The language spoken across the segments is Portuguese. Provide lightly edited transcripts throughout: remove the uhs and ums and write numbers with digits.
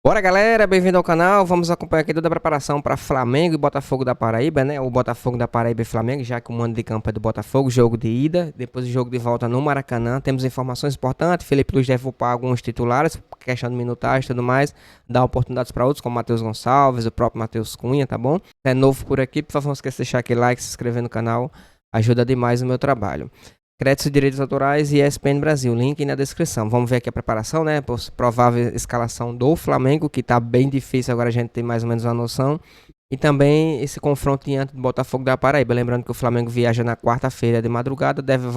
Bora, galera, bem-vindo ao canal. Vamos acompanhar aqui toda a preparação para Flamengo e Botafogo da Paraíba, né? O Botafogo da Paraíba e Flamengo, já que o mando de campo é do Botafogo, jogo de ida, depois o jogo de volta no Maracanã. Temos informações importantes. Felipe Luiz deve upar alguns titulares, questão de minutagem e tudo mais, dar oportunidades para outros, como Matheus Gonçalves, o próprio Matheus Cunha, tá bom? É novo por aqui, por favor, não esqueça de deixar aquele like, se inscrever no canal, ajuda demais o meu trabalho. Créditos e direitos autorais e ESPN Brasil, link na descrição. Vamos ver aqui a preparação, né? Provável escalação do Flamengo, que tá bem difícil, agora a gente tem mais ou menos uma noção. E também esse confronto diante do Botafogo da Paraíba. Lembrando que o Flamengo viaja na quarta-feira de madrugada, deve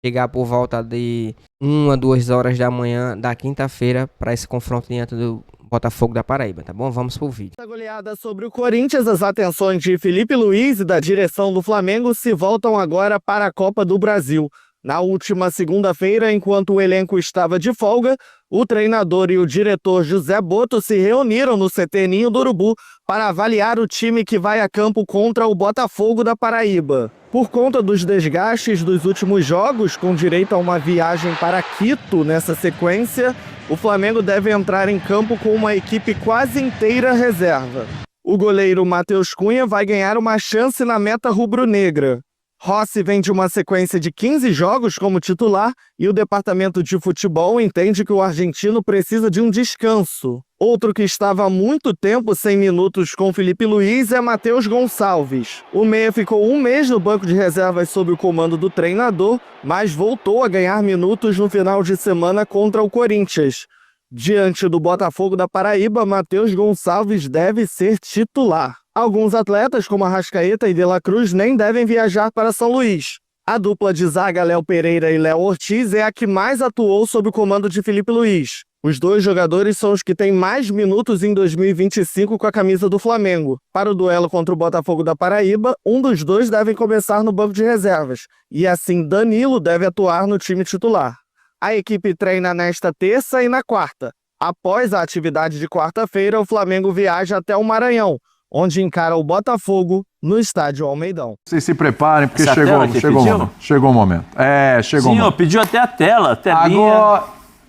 chegar por volta de 1 a 2 horas da manhã da quinta-feira para esse confronto diante do Botafogo da Paraíba, tá bom? Vamos pro vídeo. A goleada sobre o Corinthians, as atenções de Felipe Luiz e da direção do Flamengo se voltam agora para a Copa do Brasil. Na última segunda-feira, enquanto o elenco estava de folga, o treinador e o diretor José Boto se reuniram no CT Ninho do Urubu para avaliar o time que vai a campo contra o Botafogo da Paraíba. Por conta dos desgastes dos últimos jogos, com direito a uma viagem para Quito nessa sequência, o Flamengo deve entrar em campo com uma equipe quase inteira reserva. O goleiro Matheus Cunha vai ganhar uma chance na meta rubro-negra. Rossi vem de uma sequência de 15 jogos como titular e o departamento de futebol entende que o argentino precisa de um descanso. Outro que estava há muito tempo sem minutos com Felipe Luiz é Matheus Gonçalves. O meia ficou um mês no banco de reservas sob o comando do treinador, mas voltou a ganhar minutos no final de semana contra o Corinthians. Diante do Botafogo da Paraíba, Matheus Gonçalves deve ser titular. Alguns atletas, como Arrascaeta e De La Cruz, nem devem viajar para São Luís. A dupla de zaga Léo Pereira e Léo Ortiz é a que mais atuou sob o comando de Felipe Luiz. Os dois jogadores são os que têm mais minutos em 2025 com a camisa do Flamengo. Para o duelo contra o Botafogo da Paraíba, um dos dois deve começar no banco de reservas, e assim Danilo deve atuar no time titular. A equipe treina nesta terça e na quarta. Após a atividade de quarta-feira, o Flamengo viaja até o Maranhão, onde encara o Botafogo no estádio Almeidão. Vocês se preparem, porque chegou o momento. Chegou o momento. Pediu até a tela,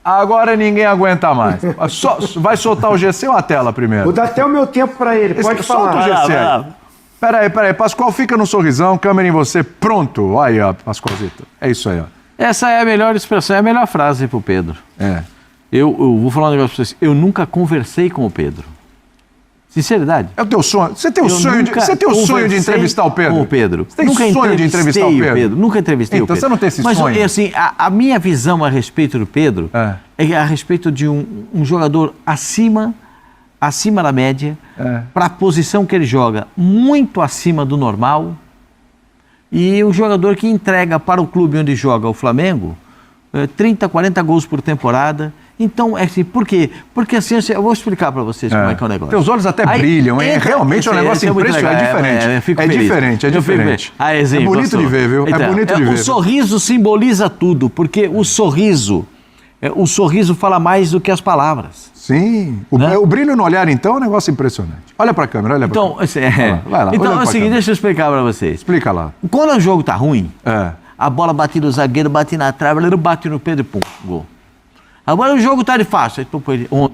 Agora ninguém aguenta mais. Vai soltar o GC ou a tela primeiro? Vou dar até o meu tempo para ele, pode falar. Solta o GC aí. Peraí, Pascoal, fica no sorrisão, câmera em você, pronto. Aí, ó, Pascoalzito. É isso aí, ó. Essa é a melhor expressão, é a melhor frase pro Pedro. Eu vou falar um negócio pra vocês. Eu nunca conversei com o Pedro. Sinceridade. É o teu sonho. Você tem o sonho de entrevistar o Pedro? Com o Pedro. Você tem nunca sonho de entrevistar o Pedro? Nunca entrevistei o Pedro. Então você não tem esse sonho? Mas assim, a minha visão a respeito do Pedro é a respeito de um jogador acima da média, para a posição que ele joga, muito acima do normal, e um jogador que entrega para o clube onde joga o Flamengo 30, 40 gols por temporada. Então, assim, por quê? Porque assim, eu vou explicar para vocês como é que é o negócio. Teus olhos até brilham, hein? Realmente é um negócio impressionante, é diferente. É bonito de ver, viu? É bonito de ver. O sorriso simboliza tudo, porque o sorriso fala mais do que as palavras. Sim. O brilho no olhar, então, é um negócio impressionante. Olha para a câmera, olha para a câmera. Vai lá. Então, é o seguinte, deixa eu explicar para vocês. Explica lá. Quando o jogo tá ruim, a bola bate no zagueiro, bate na trave, ele bate no Pedro e pum, gol. Agora o jogo tá de fácil.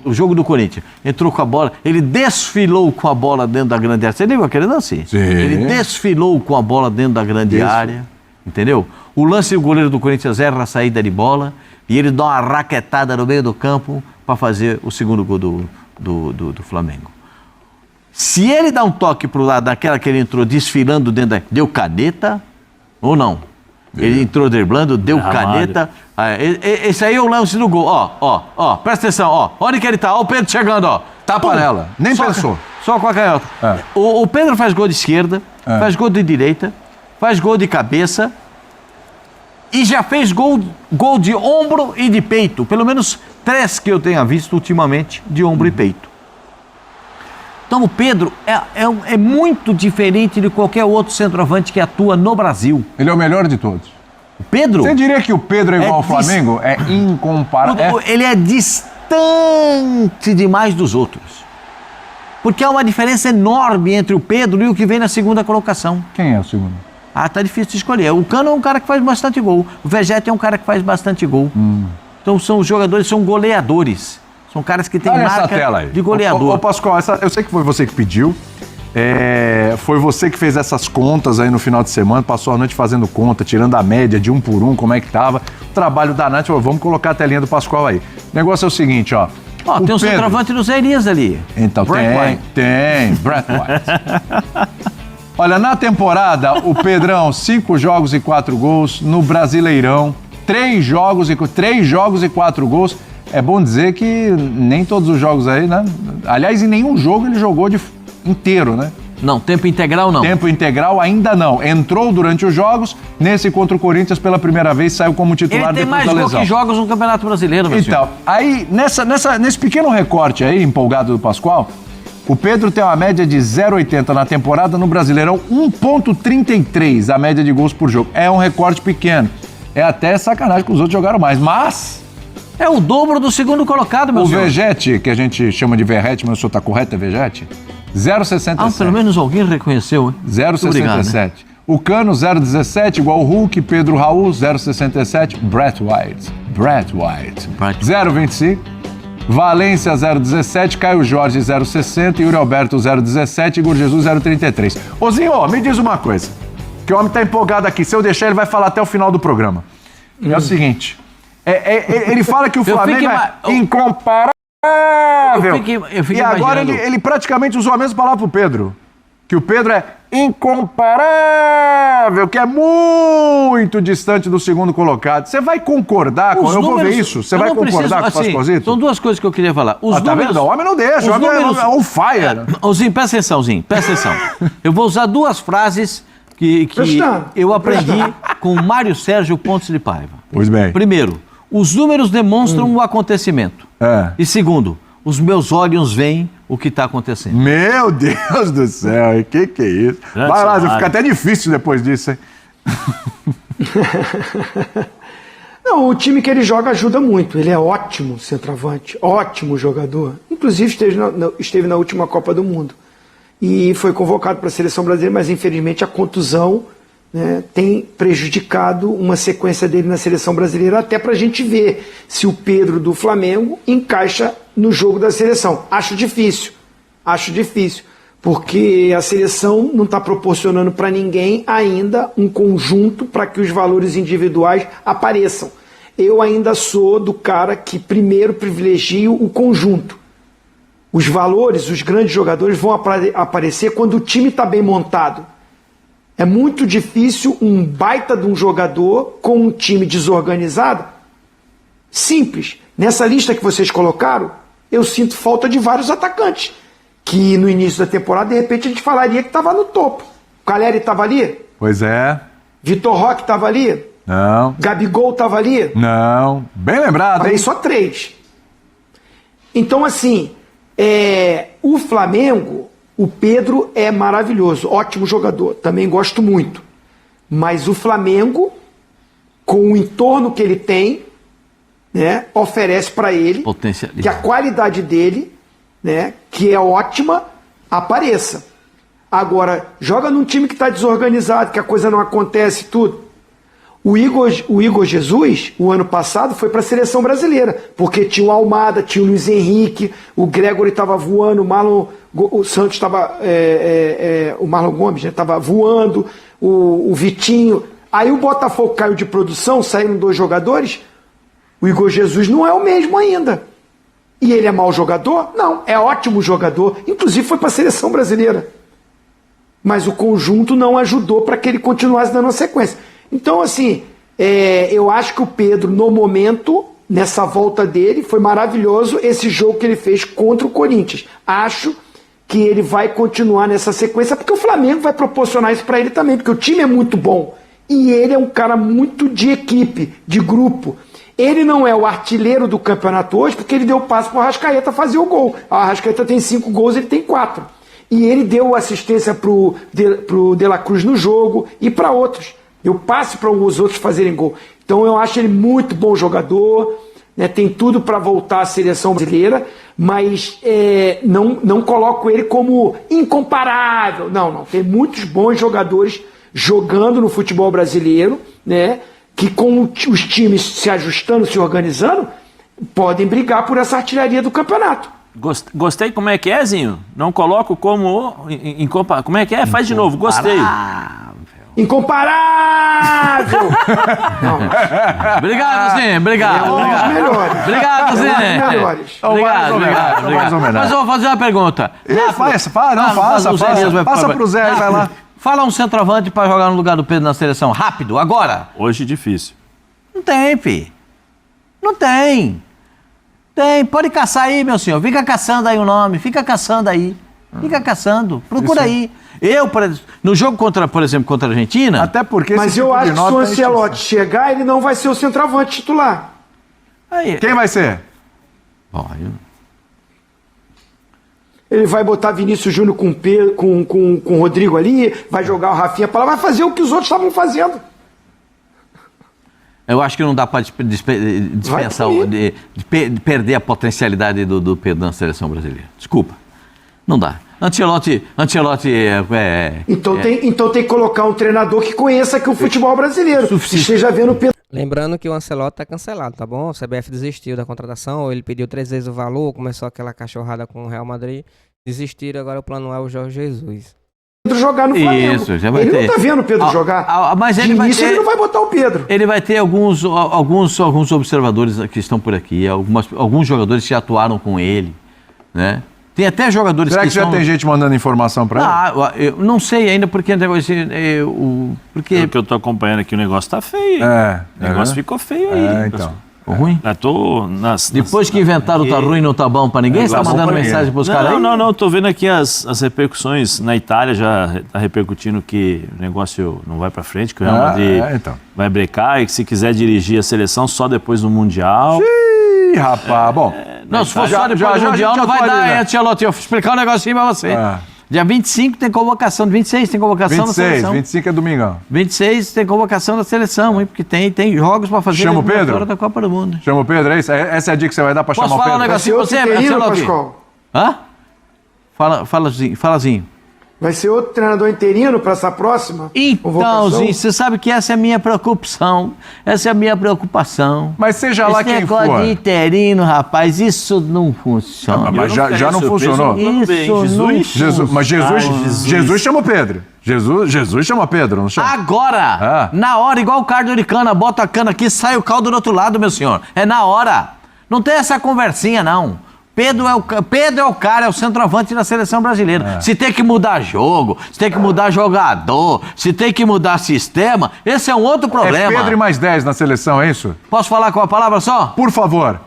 O jogo do Corinthians. Entrou com a bola, ele desfilou com a bola dentro da grande área. Você lembra aquele lance? Sim. Ele desfilou com a bola dentro da grande área. Entendeu? O lance, o goleiro do Corinthians erra a saída de bola e ele dá uma raquetada no meio do campo para fazer o segundo gol do Flamengo. Se ele dá um toque pro lado daquela que ele entrou desfilando dentro da... Deu caneta ou não? Ele entrou driblando, deu caneta. Esse aí é o lance do gol. Ó, presta atenção, ó. Onde que ele tá? Ó, o Pedro chegando, ó. Tapa nela. Nem pensou. Só com a canhota. O Pedro faz gol de esquerda, faz gol de direita, faz gol de cabeça e já fez gol de ombro e de peito. Pelo menos 3 que eu tenha visto ultimamente de ombro e peito. Então o Pedro é muito diferente de qualquer outro centroavante que atua no Brasil. Ele é o melhor de todos. O Pedro? Você diria que o Pedro é igual ao Flamengo? É incomparável. Ele é distante demais dos outros. Porque há uma diferença enorme entre o Pedro e o que vem na segunda colocação. Quem é o segundo? Tá difícil de escolher. O Cano é um cara que faz bastante gol. O Vegete é um cara que faz bastante gol. Então os jogadores são goleadores. São caras que têm marca de goleador. Ô Pascoal, eu sei que foi você que pediu. Foi você que fez essas contas aí no final de semana, passou a noite fazendo conta, tirando a média de 1 por 1, como é que tava. O trabalho da Nath, vamos colocar a telinha do Pascoal aí. O negócio é o seguinte, ó. Tem o centroavante do Zé Elias ali. Então, tem, Brett White. Olha, na temporada, o Pedrão, 5 jogos e 4 gols. No Brasileirão, 3 jogos e 4 gols. É bom dizer que nem todos os jogos aí, né? Aliás, em nenhum jogo ele jogou inteiro, né? Não, tempo integral não. Tempo integral ainda não. Entrou durante os jogos, nesse contra o Corinthians pela primeira vez, saiu como titular depois da lesão. Ele tem mais gol que jogos no Campeonato Brasileiro, meu senhor. Aí, nesse pequeno recorte aí, empolgado do Pascoal, o Pedro tem uma média de 0,80 na temporada, no Brasileirão 1,33 a média de gols por jogo. É um recorte pequeno. É até sacanagem que os outros jogaram mais, mas... É o dobro do segundo colocado, meu senhor. O Vegete, que a gente chama de Verrete, mas o senhor tá correto, é Vegete? 0,67. Pelo menos alguém reconheceu, hein? 0,67. Né? O Cano, 0,17, igual o Hulk. Pedro Raul, 0,67. Brett White. 0,25. Valência, 0,17. Caio Jorge, 0,60. Yuri Alberto, 0,17. Igor Jesus, 0,33. Zinho, me diz uma coisa. Que o homem tá empolgado aqui. Se eu deixar, ele vai falar até o final do programa. É o seguinte. Ele fala que o Flamengo é incomparável. E agora ele praticamente usou a mesma palavra pro Pedro. Que o Pedro é incomparável, que é muito distante do segundo colocado. Você vai concordar com... Eu vou ver isso. Você vai concordar com o Pascoalzito? São duas coisas que eu queria falar. Tá vendo? O homem não deixa. O homem é on fire. Zinho, presta atenção, Zinho. Presta atenção. Eu vou usar duas frases que eu aprendi com o Mário Sérgio Pontes de Paiva. Pois bem. Primeiro, os números demonstram o acontecimento. E segundo, os meus olhos veem o que está acontecendo. Meu Deus do céu, que é isso? Vai lá, fica até difícil depois disso, hein? Não, o time que ele joga ajuda muito. Ele é ótimo centroavante, ótimo jogador. Inclusive esteve na última Copa do Mundo. E foi convocado para a Seleção Brasileira, mas infelizmente a contusão, né, tem prejudicado uma sequência dele na Seleção Brasileira, até para a gente ver se o Pedro do Flamengo encaixa no jogo da seleção. Acho difícil, porque a seleção não está proporcionando para ninguém ainda um conjunto para que os valores individuais apareçam. Eu ainda sou do cara que primeiro privilegio o conjunto. Os valores, os grandes jogadores vão aparecer quando o time está bem montado. É muito difícil um baita de um jogador com um time desorganizado. Simples. Nessa lista que vocês colocaram, eu sinto falta de vários atacantes. Que no início da temporada, de repente, a gente falaria que estava no topo. O Caleri estava ali? Pois é. Vitor Roque estava ali? Não. Gabigol estava ali? Não. Bem lembrado, Falei hein? só 3. Então, assim, o Flamengo... O Pedro é maravilhoso, ótimo jogador, também gosto muito. Mas o Flamengo, com o entorno que ele tem, né, oferece para ele que a qualidade dele, né, que é ótima, apareça. Agora, joga num time que está desorganizado, que a coisa não acontece, tudo. O Igor Jesus, o ano passado, foi para a Seleção Brasileira, porque tinha o Almada, tinha o Luiz Henrique, o Gregory estava voando, o Santos estava... o Marlon Gomes estava voando, o Vitinho. Aí o Botafogo caiu de produção, saíram 2 jogadores, o Igor Jesus não é o mesmo ainda. E ele é mau jogador? Não, é ótimo jogador, inclusive foi para a Seleção Brasileira. Mas o conjunto não ajudou para que ele continuasse dando uma sequência. Então, assim, eu acho que o Pedro, no momento, nessa volta dele, foi maravilhoso esse jogo que ele fez contra o Corinthians. Acho que ele vai continuar nessa sequência, porque o Flamengo vai proporcionar isso para ele também, porque o time é muito bom. E ele é um cara muito de equipe, de grupo. Ele não é o artilheiro do campeonato hoje, porque ele deu passe para o Arrascaeta fazer o gol. O Arrascaeta tem 5 gols, ele tem 4. E ele deu assistência para o De La Cruz no jogo e para outros. Deu passe para os outros fazerem gol. Então eu acho ele muito bom jogador, né, tem tudo para voltar à seleção brasileira, mas não coloco ele como incomparável. Não. Tem muitos bons jogadores jogando no futebol brasileiro, né, que com os times se ajustando, se organizando, podem brigar por essa artilharia do campeonato. Gostei, como é que é, Zinho? Não coloco como... como é que é? Faz de novo, gostei. Incomparável! Obrigado, Zinho. Obrigado. É um dos melhores. Obrigado, É um dos Zinho. melhores. Obrigado. Mas eu vou fazer uma pergunta. Faça pro Zé, vai lá. Fala um centroavante pra jogar no lugar do Pedro na seleção. Rápido, agora. Hoje difícil. Não tem, fi. Não tem. Tem. Pode caçar aí, meu senhor. Fica caçando aí o nome. Fica caçando aí. Fica caçando. Procura aí. Eu, no jogo por exemplo, contra a Argentina... Até porque... Mas eu acho que se o Ancelotti chegar, ele não vai ser o centroavante titular. Aí, Quem vai ser? Bom, Ele vai botar Vinícius Júnior com o Rodrigo ali, vai jogar o Rafinha para lá, vai fazer o que os outros estavam fazendo. eu acho que não dá para dispensar, de perder a potencialidade do Pedro na seleção brasileira. Desculpa. Não dá. Ancelotti Então tem que colocar um treinador que conheça aqui o futebol brasileiro. Esteja vendo o Pedro. Lembrando que o Ancelotti tá cancelado, tá bom? O CBF desistiu da contratação, ele pediu 3 vezes o valor, começou aquela cachorrada com o Real Madrid, desistiram, agora o plano é o Jorge Jesus. Jogar no Flamengo. Isso, já vai ele ter. não tá vendo o Pedro jogar. Mas De ele vai início ter, ele não vai botar o Pedro. ele vai ter alguns observadores que estão por aqui, alguns jogadores que já atuaram com ele, né? Tem até jogadores Será que já são... tem gente mandando informação pra ele? Eu não sei ainda porque Pelo que eu tô acompanhando aqui, o negócio tá feio. O negócio ficou feio aí. Então. Ficou ruim? Eu tô Depois que inventaram tá ruim, não tá bom pra ninguém, você tá mandando mensagem pros caras aí? Não, tô vendo aqui as repercussões. Na Itália já tá repercutindo que o negócio não vai pra frente, que o Real Madrid vai brecar e que se quiser dirigir a seleção só depois do Mundial. Ih, rapaz, bom. Não, se for só depois do Mundial, não vai dar, hein, Ancelotti? Eu vou explicar um negocinho pra você. Dia 25 tem convocação, 26 tem convocação da seleção. 25 é domingão. 26 tem convocação da seleção, hein? Porque tem jogos pra fazer Chama o Pedro? fora da Copa do Mundo. Chama o Pedro, é isso? Essa é a dica que você vai dar pra Posso chamar o falar um Pedro? negocinho pra você, Ancelotti? Pascoal? Hã? Falazinho. Vai ser outro treinador interino para essa próxima Então, convocação? Zinho, você sabe que essa é a minha preocupação. Essa é a minha preocupação. Mas seja lá quem for. Esse negócio de interino, rapaz, isso não funciona. Mas já não funcionou. Mas Jesus chama o Pedro. Jesus chama Pedro, não chama? Agora, na hora, igual o cardo de cana, bota a cana aqui, sai o caldo do outro lado, meu senhor. É na hora. Não tem essa conversinha, não. Pedro é o cara, é o centroavante da seleção brasileira. Se tem que mudar jogo, se tem que mudar jogador, se tem que mudar sistema, esse é um outro problema. É Pedro e mais 10 na seleção, é isso? Posso falar com a palavra só? Por favor.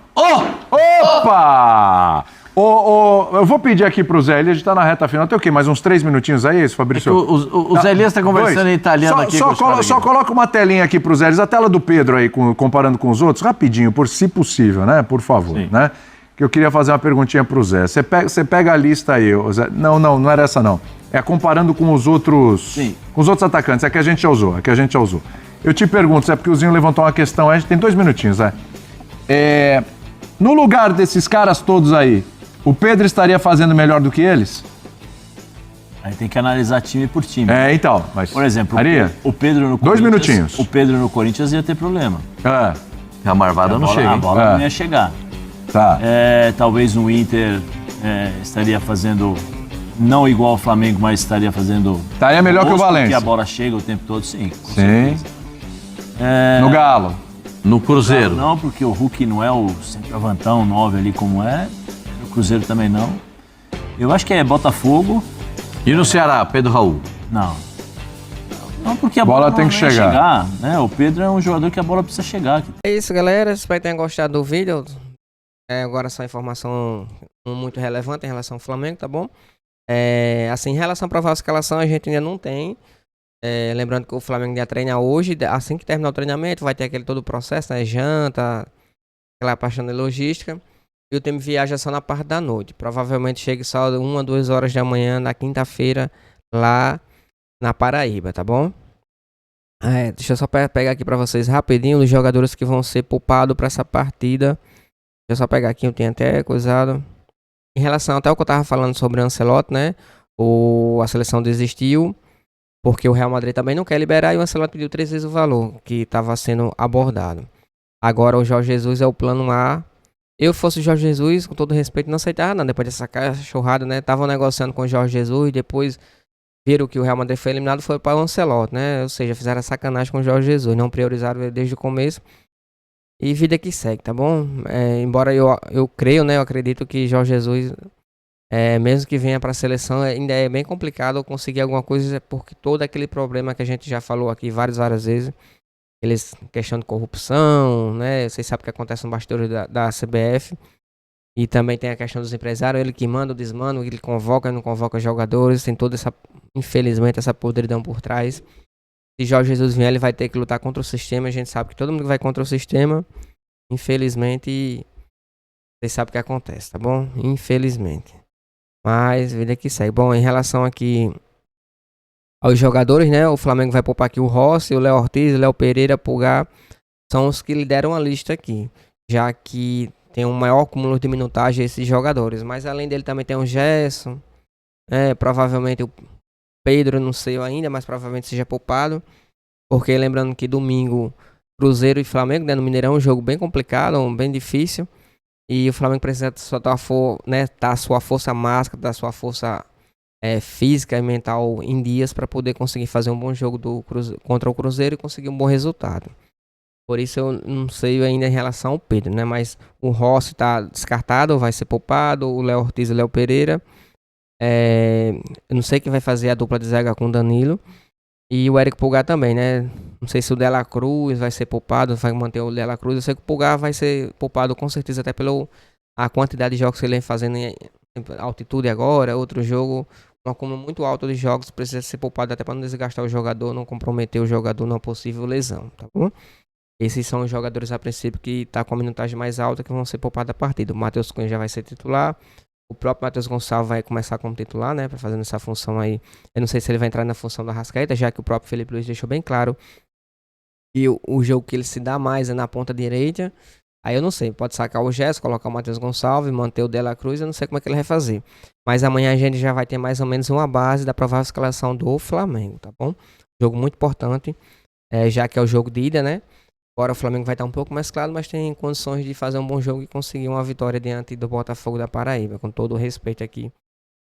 Opa! Eu vou pedir aqui pro Zé Elias, a gente tá na reta final. Tem o quê? Mais uns 3 minutinhos aí, isso, Fabrício? O Zé Elias tá conversando em italiano aqui. Só coloca uma telinha aqui pro Zé Elias, a tela do Pedro aí, comparando com os outros, rapidinho, se possível, né? Por favor, né? Que eu queria fazer uma perguntinha pro Zé. Você pega a lista aí, Zé. Não era essa não. É comparando com os outros. Sim. Com os outros atacantes. É que a gente já usou. Eu te pergunto, Zé, porque o Zinho levantou uma questão aí, a gente tem 2 minutinhos, Zé. No lugar desses caras todos aí, o Pedro estaria fazendo melhor do que eles? Aí tem que analisar time por time. Então. Mas Por exemplo, Maria, o Pedro no 2 minutinhos. O Pedro no Corinthians ia ter problema. A marvada não chega, A hein? bola não ia chegar. Tá. Talvez no Inter estaria fazendo, não igual ao Flamengo, mas estaria fazendo... Estaria melhor que o Valência. Porque a bola chega o tempo todo, sim. Sim. No Galo. No Cruzeiro. Não, porque o Hulk não é o centroavantão 9 ali como é. O Cruzeiro também não. Eu acho que é Botafogo. E no Ceará, Pedro Raul? Não, porque a Bola bola tem não que ia chegar. né? O Pedro é um jogador que a bola precisa chegar. É isso, galera. Espero que tenham gostado do vídeo. Agora só informação muito relevante em relação ao Flamengo, tá bom? Assim, em relação à provável escalação, a gente ainda não tem. Lembrando que o Flamengo ia treinar hoje. Assim que terminar o treinamento, vai ter aquele todo o processo, né? Janta, aquela parte de logística. E o time viaja só na parte da noite. Provavelmente chegue só 1 a 2 horas da manhã, na quinta-feira, lá na Paraíba, tá bom? Deixa eu só pegar aqui pra vocês rapidinho os jogadores que vão ser poupados pra essa partida. Deixa eu só pegar aqui, eu tenho até coisado. Em relação até ao que eu tava falando sobre o Ancelotti, né? A seleção desistiu, porque o Real Madrid também não quer liberar e o Ancelotti pediu 3 vezes o valor que estava sendo abordado. Agora o Jorge Jesus é o plano A Eu fosse o Jorge Jesus, com todo respeito, não aceitava não, depois dessa cachorrada, né? Estavam negociando com o Jorge Jesus, depois viram que o Real Madrid foi eliminado, foi para o Ancelotti, né? Ou seja, fizeram a sacanagem com o Jorge Jesus, não priorizaram ele desde o começo. E vida que segue, tá bom? Embora eu creio, né? Eu acredito que Jorge Jesus, mesmo que venha para a seleção, ainda é bem complicado conseguir alguma coisa, porque todo aquele problema que a gente já falou aqui várias vezes, questão de corrupção, né? Vocês sabem o que acontece no bastidores da CBF. E também tem a questão dos empresários, ele que manda ou desmanda, ele convoca e não convoca jogadores, tem toda essa, infelizmente, essa podridão por trás. Se Jorge Jesus vier, ele vai ter que lutar contra o sistema. A gente sabe que todo mundo que vai contra o sistema, infelizmente, vocês sabem o que acontece, tá bom? Infelizmente. Mas, vida que segue. Bom, em relação aqui aos jogadores, né? O Flamengo vai poupar aqui o Rossi, o Léo Ortiz, o Léo Pereira, Pulgar. São os que lideram a lista aqui. Já que tem um maior acúmulo de minutagem esses jogadores. Mas além dele também tem o Gerson. Provavelmente o Pedro, não sei ainda, mas provavelmente seja poupado. Porque lembrando que domingo, Cruzeiro e Flamengo, né, no Mineirão, um jogo bem complicado, bem difícil. E o Flamengo precisa soltar a sua força máxima, da sua força física e mental em dias para poder conseguir fazer um bom jogo contra o Cruzeiro e conseguir um bom resultado. Por isso eu não sei ainda em relação ao Pedro, né? Mas o Rossi está descartado, vai ser poupado, o Léo Ortiz e o Léo Pereira. Eu não sei quem vai fazer a dupla de zaga com o Danilo. E o Érico Pulgar também, né? Não sei se o Dela Cruz vai ser poupado, vai manter o Dela Cruz. Eu sei que o Pulgar vai ser poupado com certeza, até pela quantidade de jogos que ele vem fazendo em altitude agora. Outro jogo, um acúmulo muito alto de jogos, precisa ser poupado até para não desgastar o jogador, não comprometer o jogador numa possível lesão, tá bom? Esses são os jogadores a princípio que tá com a minutagem mais alta que vão ser poupados da partida. O Matheus Cunha já vai ser titular. O próprio Matheus Gonçalves vai começar como titular, né? Pra fazer essa função aí. Eu não sei se ele vai entrar na função da Arrascaeta, já que o próprio Felipe Luiz deixou bem claro que o jogo que ele se dá mais é na ponta direita. Aí eu não sei, pode sacar o Gerson, colocar o Matheus Gonçalves, manter o Dela Cruz, eu não sei como é que ele vai fazer. Mas amanhã a gente já vai ter mais ou menos uma base da provável escalação do Flamengo, tá bom? Jogo muito importante, já que é o jogo de ida, né? Agora o Flamengo vai estar um pouco mais claro, mas tem condições de fazer um bom jogo e conseguir uma vitória diante do Botafogo da Paraíba, com todo o respeito aqui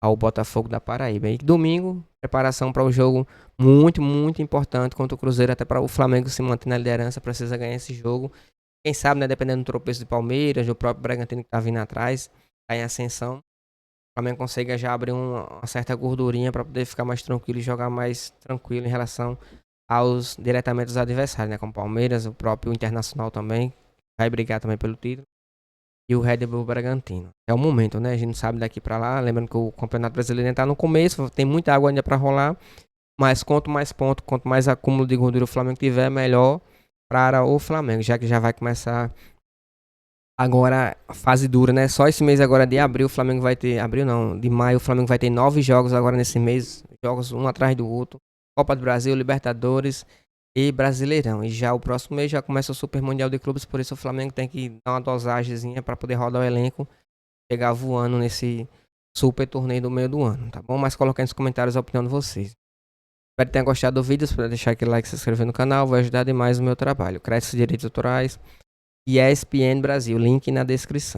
ao Botafogo da Paraíba. E domingo, preparação para o jogo muito, muito importante contra o Cruzeiro, até para o Flamengo se manter na liderança, precisa ganhar esse jogo. Quem sabe, né, dependendo do tropeço do Palmeiras, do próprio Bragantino que está vindo atrás, está em ascensão, o Flamengo consiga já abrir uma certa gordurinha para poder ficar mais tranquilo e jogar mais tranquilo em relação diretamente aos adversários, né? Como o Palmeiras, o próprio Internacional também, vai brigar também pelo título. E o Red Bull Bragantino. É o momento, né? A gente não sabe daqui pra lá. Lembrando que o Campeonato Brasileiro tá no começo, tem muita água ainda pra rolar. Mas quanto mais pontos, quanto mais acúmulo de gordura o Flamengo tiver, melhor para o Flamengo. Já que já vai começar agora a fase dura, né? Só esse mês agora de abril o Flamengo vai ter... Abril não, de maio o Flamengo vai ter 9 jogos agora nesse mês. Jogos um atrás do outro. Copa do Brasil, Libertadores e Brasileirão. E já o próximo mês já começa o Super Mundial de Clubes, por isso o Flamengo tem que dar uma dosagemzinha para poder rodar o elenco, chegar voando nesse super torneio do meio do ano, tá bom? Mas colocar nos comentários a opinião de vocês. Espero que tenham gostado do vídeo, para deixar aquele like, se inscrever no canal, vai ajudar demais o meu trabalho. Créditos de direitos autorais e ESPN Brasil, link na descrição.